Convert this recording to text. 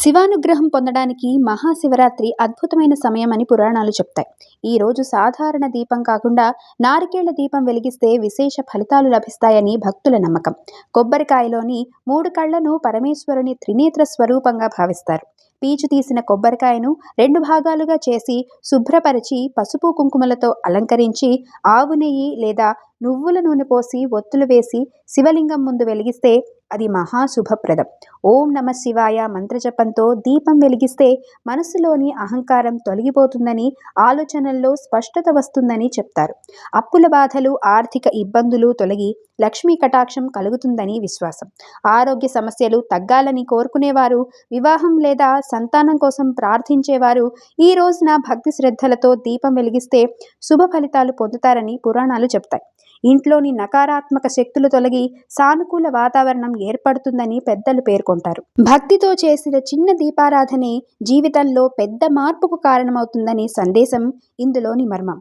శివానుగ్రహం పొందడానికి మహాశివరాత్రి అద్భుతమైన సమయం అని పురాణాలు చెప్తాయి. ఈ రోజు సాధారణ దీపం కాకుండా నారికేళ్ల దీపం వెలిగిస్తే విశేష ఫలితాలు లభిస్తాయని భక్తుల నమ్మకం. కొబ్బరికాయలోని 3 కళ్లను పరమేశ్వరుని త్రినేత్ర స్వరూపంగా భావిస్తారు. పీచు తీసిన కొబ్బరికాయను 2 భాగాలుగా చేసి శుభ్రపరిచి పసుపు కుంకుమలతో అలంకరించి ఆవు నెయ్యి లేదా నువ్వుల నూనె పోసి ఒత్తులు వేసి శివలింగం ముందు వెలిగిస్తే అది మహాశుభప్రదం. ఓం నమ శివాయ మంత్రజపంతో దీపం వెలిగిస్తే మనసులోని అహంకారం తొలగిపోతుందని, ఆలోచనల్లో స్పష్టత వస్తుందని చెప్తారు. అప్పుల బాధలు, ఆర్థిక ఇబ్బందులు తొలగి లక్ష్మీ కటాక్షం కలుగుతుందని విశ్వాసం. ఆరోగ్య సమస్యలు తగ్గాలని కోరుకునేవారు, వివాహం లేదా సంతానం కోసం ప్రార్థించేవారు ఈ రోజున భక్తి శ్రద్ధలతో దీపం వెలిగిస్తే శుభ ఫలితాలు పొందుతారని పురాణాలు చెప్తాయి. ఇంట్లోని నకారాత్మక శక్తులు తొలగి సానుకూల వాతావరణం ఏర్పడుతుందని పెద్దలు పేర్కొంటారు. భక్తితో చేసిన చిన్న దీపారాధనే జీవితంలో పెద్ద మార్పుకు కారణమవుతుందని సందేశం ఇందులోని మర్మం.